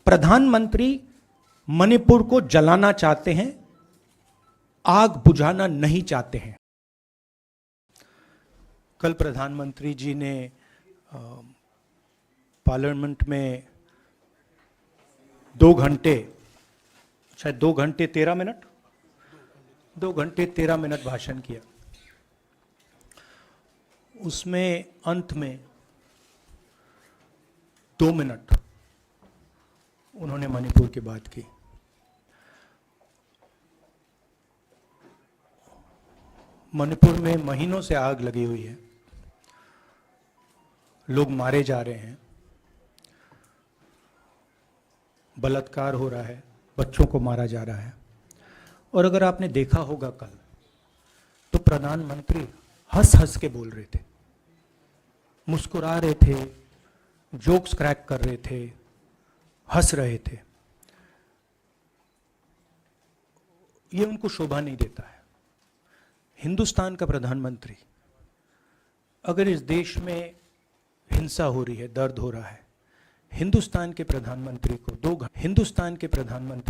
प्रधानमंत्री मणिपुर को जलाना चाहते हैं, आग बुझाना नहीं चाहते हैं। कल प्रधानमंत्री जी ने पार्लियामेंट में 2 घंटे, शायद 2 घंटे 13 मिनट, 2 घंटे 13 मिनट भाषण किया। उसमें अंत में 2 मिनट उन्होंने मणिपुर की बात की। मणिपुर में महीनों से आग लगी हुई है, लोग मारे जा रहे हैं, बलात्कार हो रहा है, बच्चों को मारा जा रहा है। और अगर आपने देखा होगा कल, तो प्रधानमंत्री हंस हंस के बोल रहे थे, मुस्कुरा रहे थे, जोक्स क्रैक कर रहे थे, हंस रहे थे। ये उनको शोभा नहीं देता है। हिंदुस्तान का प्रधानमंत्री, अगर इस देश में हिंसा हो रही है, दर्द हो रहा है, हिंदुस्तान के प्रधानमंत्री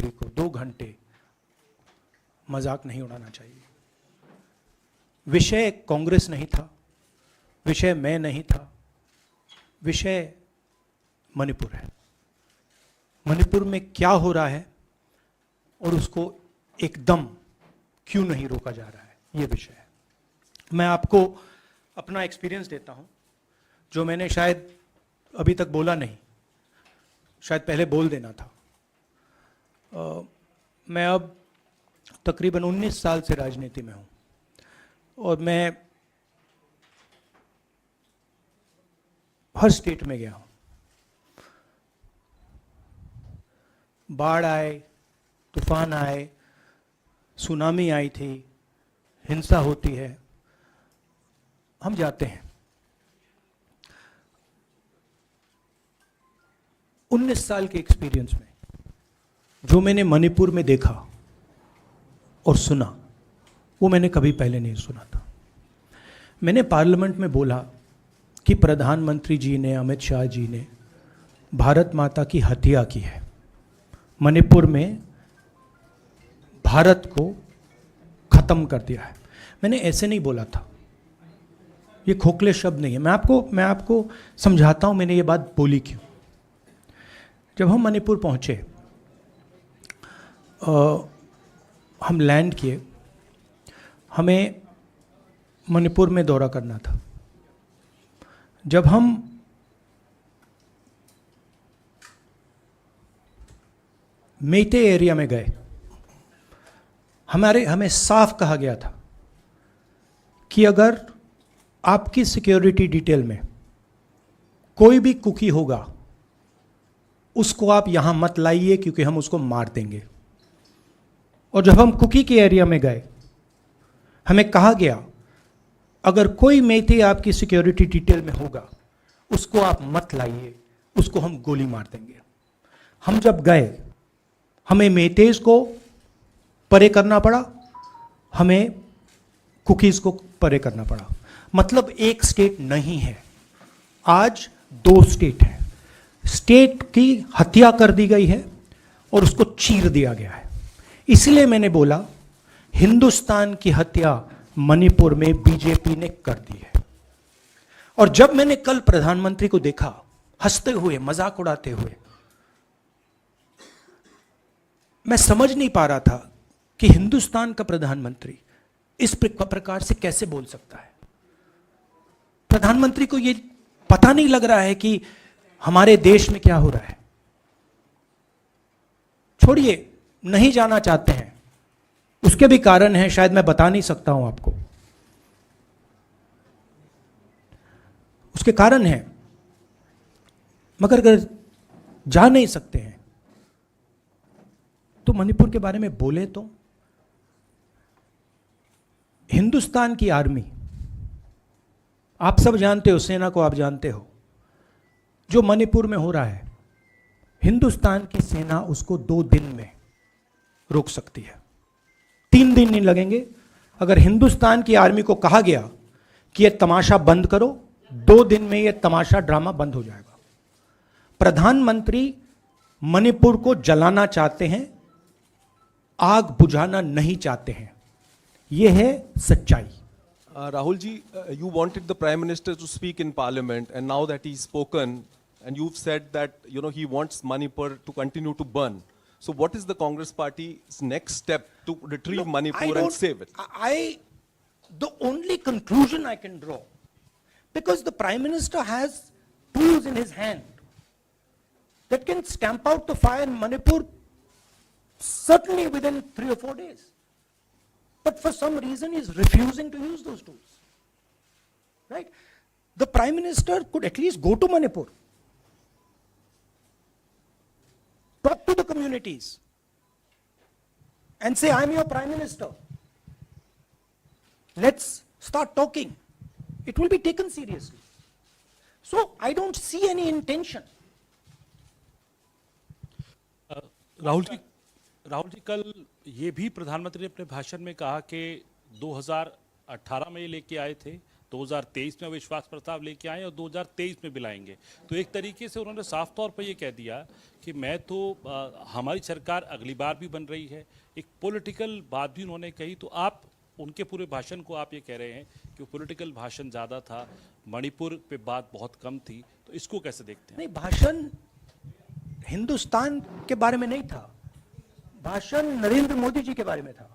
को 2 घंटे मजाक नहीं उड़ाना चाहिए। विषय कांग्रेस नहीं था, विषय मैं नहीं था, विषय मणिपुर है। मणिपुर में क्या हो रहा है और उसको एकदम क्यों नहीं रोका जा रहा है, ये विषय है। मैं आपको अपना एक्सपीरियंस देता हूं, जो मैंने शायद अभी तक बोला नहीं, शायद पहले बोल देना था। मैं अब तकरीबन 19 साल से राजनीति में हूं और मैं हर स्टेट में गया हूं। बाढ़ आए, तूफान आए, सुनामी आई थी, हिंसा होती है, हम जाते हैं। 19 साल के एक्सपीरियंस में जो मैंने मणिपुर में देखा और सुना, वो मैंने कभी पहले नहीं सुना था। मैंने पार्लियामेंट में बोला कि प्रधानमंत्री जी ने, अमित शाह जी ने भारत माता की हत्या की है, मणिपुर में भारत को खत्म कर दिया है। मैंने ऐसे नहीं बोला था, ये खोखले शब्द नहीं है। मैं आपको समझाता हूं मैंने ये बात बोली क्यों। जब हम मणिपुर पहुंचे, हम लैंड किए, हमें मणिपुर में दौरा करना था। जब हम मेइते एरिया में गए, हमें साफ कहा गया था कि अगर आपकी सिक्योरिटी डिटेल में कोई भी कुकी होगा, उसको आप यहां मत लाइए क्योंकि हम उसको मार देंगे। और जब हम कुकी के एरिया में गए, हमें कहा गया अगर कोई मेइते आपकी सिक्योरिटी डिटेल में होगा, उसको आप मत लाइए, उसको हम गोली मार देंगे। हम जब गए, हमें मेइतेज को परे करना पड़ा, हमें कुकीज को परे करना पड़ा। मतलब एक स्टेट नहीं है, आज 2 स्टेट है। स्टेट की हत्या कर दी गई है और उसको चीर दिया गया है। इसलिए मैंने बोला हिंदुस्तान की हत्या मणिपुर में बीजेपी ने कर दी है। और जब मैंने कल प्रधानमंत्री को देखा हंसते हुए, मजाक उड़ाते हुए, मैं समझ नहीं पा रहा था कि हिंदुस्तान का प्रधानमंत्री इस प्रकार से कैसे बोल सकता है। प्रधानमंत्री को यह पता नहीं लग रहा है कि हमारे देश में क्या हो रहा है। छोड़िए, नहीं जाना चाहते हैं, उसके भी कारण हैं, शायद मैं बता नहीं सकता हूं आपको, उसके कारण हैं। मगर अगर जा नहीं सकते हैं तो मणिपुर के बारे में बोले तो। हिंदुस्तान की आर्मी, आप सब जानते हो, सेना को आप जानते हो, जो मणिपुर में हो रहा है, हिंदुस्तान की सेना उसको 2 दिन में रोक सकती है, 3 दिन नहीं लगेंगे। अगर हिंदुस्तान की आर्मी को कहा गया कि यह तमाशा बंद करो, 2 दिन में यह तमाशा ड्रामा बंद हो जाएगा। प्रधानमंत्री मणिपुर को जलाना चाहते हैं, आग बुझाना नहीं चाहते हैं। यह है सच्चाई। Rahul ji, you wanted the Prime Minister to speak in Parliament, and now that he's spoken, and you've said that he wants Manipur to continue to burn. So, what is the Congress Party's next step to retrieve Manipur and save it? The only conclusion I can draw, because the Prime Minister has tools in his hand that can stamp out the fire in Manipur certainly within 3 or 4 days. But for some reason he is refusing to use those tools. Right? The Prime Minister could at least go to Manipur, talk to the communities, and say, I'm your Prime Minister. Let's start talking. It will be taken seriously. So I don't see any intention. Rahul ji कल ये भी प्रधानमंत्री ने अपने भाषण में कहा कि 2018 में ये लेके आए थे, 2023 में विश्वास प्रस्ताव लेके आए और 2023 में भी लाएंगे। तो एक तरीके से उन्होंने साफ तौर पर ये कह दिया कि मैं तो हमारी सरकार अगली बार भी बन रही है। एक पॉलिटिकल बात भी उन्होंने कही। तो आप उनके पूरे भाषण को आप ये कह रहे हैं कि पॉलिटिकल भाषण ज़्यादा था, मणिपुर पे बात बहुत कम थी, तो इसको कैसे देखते हैं? नहीं, भाषण हिंदुस्तान के बारे में नहीं था, भाषण नरेंद्र मोदी जी के बारे में था।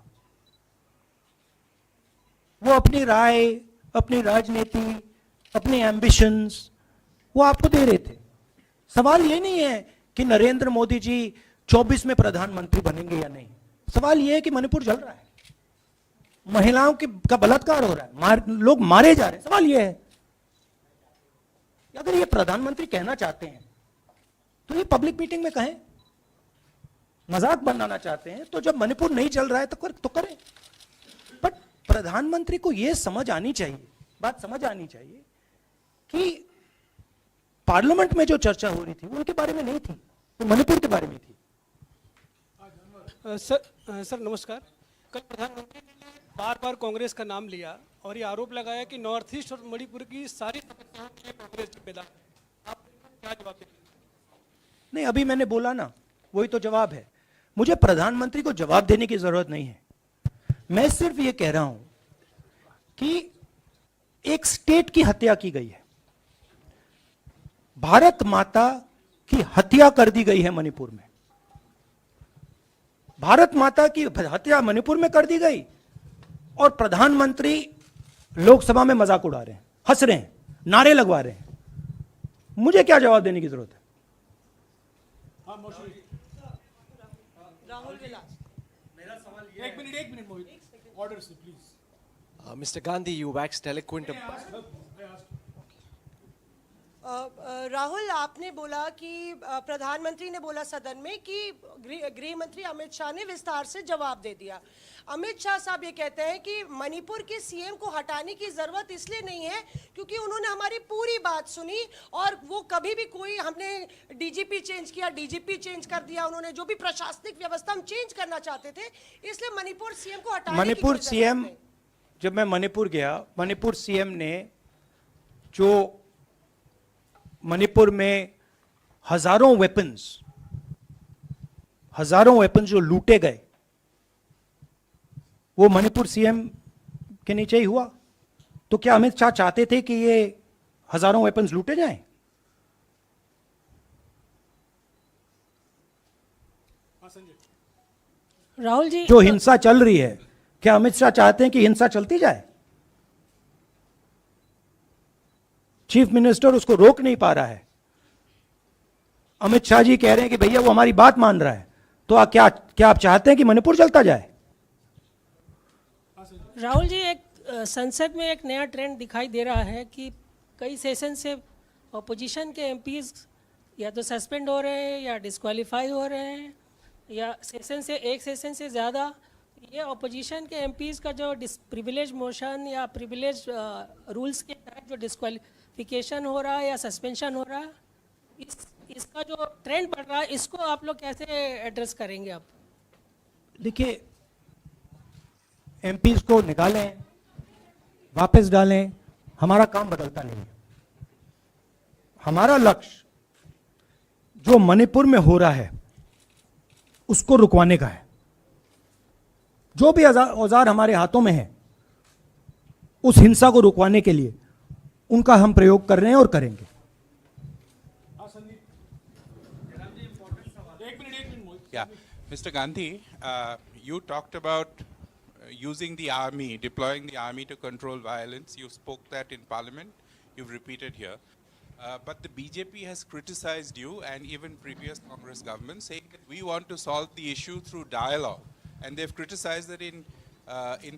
वो अपनी राय, अपनी राजनीति, अपने एम्बिशंस वो आपको दे रहे थे। सवाल ये नहीं है कि नरेंद्र मोदी जी 24 में प्रधानमंत्री बनेंगे या नहीं। सवाल ये है कि मणिपुर जल रहा है, महिलाओं का बलात्कार हो रहा है, लोग मारे जा रहे हैं। सवाल ये है, अगर ये प्रधानमंत्री कहना चाहते हैं तो ये पब्लिक मीटिंग में कहें। मजाक बनाना चाहते हैं तो जब मणिपुर नहीं चल रहा है तो करें। बट प्रधानमंत्री को यह समझ आनी चाहिए, बात समझ आनी चाहिए कि पार्लियामेंट में जो चर्चा हो रही थी वो उनके बारे में नहीं थी, वो मणिपुर के बारे में थी। सर नमस्कार। कल प्रधानमंत्री ने बार बार कांग्रेस का नाम लिया और ये आरोप लगाया कि नॉर्थ ईस्ट और मणिपुर की सारी समस्याओं के लिए कांग्रेस जिम्मेदार है। आप क्या जवाब देंगे? नहीं, अभी मैंने बोला ना, वही तो जवाब है। मुझे प्रधानमंत्री को जवाब देने की जरूरत नहीं है। मैं सिर्फ ये कह रहा हूं कि एक स्टेट की हत्या की गई है, भारत माता की हत्या कर दी गई है मणिपुर में। भारत माता की हत्या मणिपुर में कर दी गई और प्रधानमंत्री लोकसभा में मजाक उड़ा रहे हैं, हंस रहे हैं, नारे लगवा रहे हैं। मुझे क्या जवाब देने की जरूरत है? राहुल विलास, मेरा सवाल ये एक मिनट मोहित, ऑर्डर से please. Mr. Gandhi, you waxed eloquent. Rahul, आपने बोला कि प्रधानमंत्री ने बोला सदन में कि गृह मंत्री अमित शाह ने विस्तार से जवाब दे दिया। अमित शाह साहब ये कहते हैं कि मणिपुर के सीएम को हटाने की जरूरत इसलिए नहीं है क्योंकि उन्होंने हमारी पूरी बात सुनी और वो कभी भी कोई, हमने डीजीपी चेंज किया, डीजीपी चेंज कर दिया, उन्होंने जो भी प्रशासनिक व्यवस्था हम चेंज करना चाहते थे, इसलिए मणिपुर सीएम को हटाने मणिपुर सीएम, जब मैं मणिपुर गया, मणिपुर सीएम ने जो मणिपुर में हजारों वेपन्स जो लूटे गए वो मणिपुर सीएम के नीचे ही हुआ। तो क्या अमित शाह चाहते थे कि ये हजारों वेपन्स लूटे जाएं? राहुल जी, जो हिंसा चल रही है, क्या अमित शाह चाहते हैं कि हिंसा चलती जाए? चीफ मिनिस्टर उसको रोक नहीं पा रहा है। अमित शाह जी कह रहे हैं कि भैया वो हमारी बात मान रहा है, तो क्या आप चाहते हैं कि मणिपुर चलता जाए? राहुल जी, एक संसद में एक नया ट्रेंड दिखाई दे रहा है कि कई सेशन से अपोजिशन के एमपीज या तो सस्पेंड हो रहे हैं या डिस्क्वालीफाई हो रहे हैं, या एक सेशन से ज़्यादा ये अपोजिशन के एमपीज का जो प्रिविलेज मोशन या प्रिविलेज रूल्स के तहत जो डिस्क्वालिफिकेशन हो रहा है या सस्पेंशन हो रहा है, इसका जो ट्रेंड बढ़ रहा है, इसको आप लोग कैसे एड्रेस करेंगे? आप देखिए, एमपीज को निकालें, वापस डालें, हमारा काम बदलता नहीं है। हमारा लक्ष्य जो मणिपुर में हो रहा है उसको रुकवाने का है। जो भी औजार हमारे हाथों में है उस हिंसा को रुकवाने के लिए उनका हम प्रयोग कर रहे हैं और करेंगे। Yeah, Mr. Gandhi, you talked about using the army, deploying the army to control violence. You spoke that in Parliament. You've repeated here. But the BJP has criticized you and even previous Congress governments, saying that we want to solve the issue through dialogue. And they've criticized that in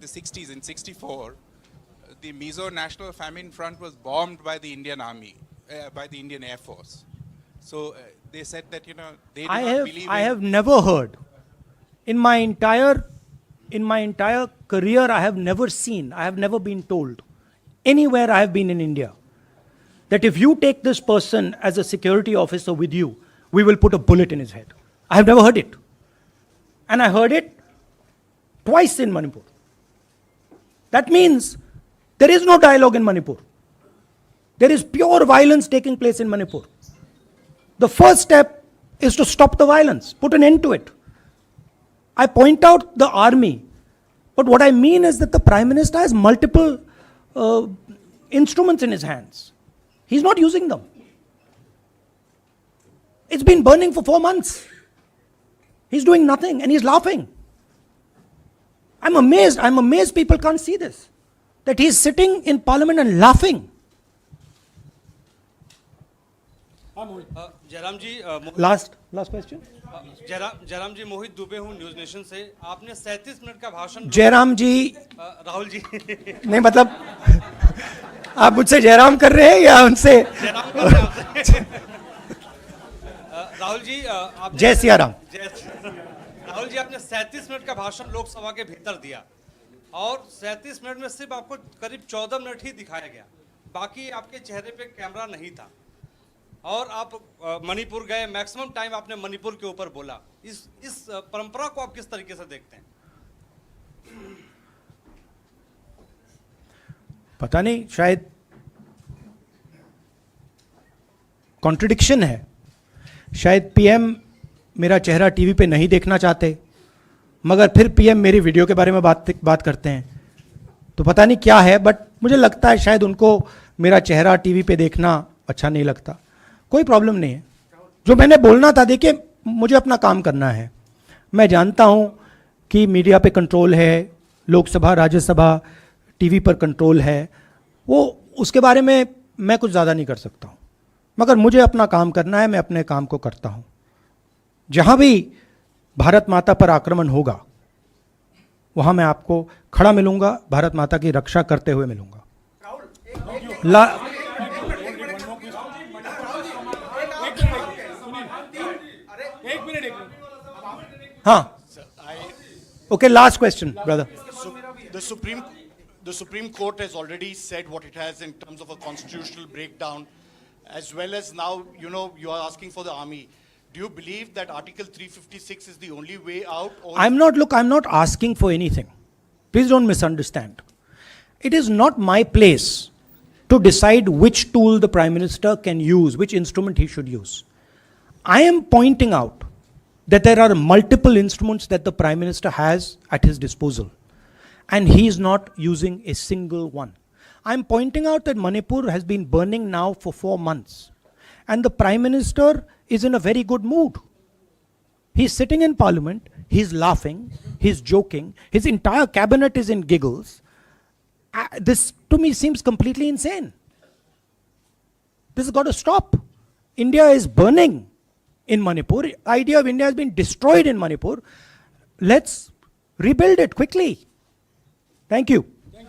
the 60s, in 64, the Mizo National Famine Front was bombed by the Indian Army, by the Indian Air Force. So they said that, you know, they do not believe I have never heard in my entire career, I have never been told anywhere I have been in India that if you take this person as a security officer with you, we will put a bullet in his head. I have never heard it. And I heard it twice in Manipur. That means there is no dialogue in Manipur. There is pure violence taking place in Manipur. The first step is to stop the violence, put an end to it. I point out the army, but what I mean is that the Prime Minister has multiple instruments in his hands. He's not using them. It's been burning for 4 months. He's doing nothing and he's laughing. I'm amazed people can't see this. That he's sitting in Parliament and laughing. Jairam ji Last question. Jairam जी मोहित दुबे हूँ news nation से। आपने 37 minute का भाषण जयराम जी राहुल जी नहीं मतलब आप मुझसे जयराम कर रहे हैं या उनसे जयराम कर रहे हैं आपसे। राहुल जी आपने जय सिया राम। राहुल जी आपने 37 मिनट का भाषण लोकसभा के भीतर दिया और 37 मिनट में सिर्फ आपको करीब 14 मिनट ही दिखाया गया, बाकी आपके चेहरे पे कैमरा नहीं था और आप मणिपुर गए, मैक्सिमम टाइम आपने मणिपुर के ऊपर बोला। इस परंपरा को आप किस तरीके से देखते हैं? पता नहीं, शायद कॉन्ट्रडिक्शन है। शायद पीएम मेरा चेहरा टीवी पे नहीं देखना चाहते, मगर फिर पीएम मेरी वीडियो के बारे में बात करते हैं, तो पता नहीं क्या है। बट मुझे लगता है शायद उनको मेरा चेहरा टीवी पे देखना अच्छा नहीं लगता। कोई प्रॉब्लम नहीं है। जो मैंने बोलना था, देखिए मुझे अपना काम करना है। मैं जानता हूँ कि मीडिया पे कंट्रोल है, लोकसभा राज्यसभा टीवी पर कंट्रोल है, वो उसके बारे में मैं कुछ ज़्यादा नहीं कर सकता हूँ, मगर मुझे अपना काम करना है। मैं अपने काम को करता हूँ। जहाँ भी भारत माता पर आक्रमण होगा वहाँ मैं आपको खड़ा मिलूँगा, भारत माता की रक्षा करते हुए मिलूँगा। हाँ, okay, last question, brother. The Supreme Court has already said what it has in terms of a constitutional breakdown, as well as now, you know, you are asking for the army. Do you believe that Article 356 is the only way out? Or I'm not asking for anything. Please don't misunderstand. It is not my place to decide which tool the Prime Minister can use, which instrument he should use. I am pointing out that there are multiple instruments that the Prime Minister has at his disposal, and he is not using a single one. I am pointing out that Manipur has been burning now for 4 months, and the Prime Minister is in a very good mood. He's sitting in Parliament, he's laughing, he's joking, his entire cabinet is in giggles. This to me seems completely insane. This has got to stop. India is burning in Manipur. The idea of India has been destroyed in Manipur. Let's rebuild it quickly. Thank you.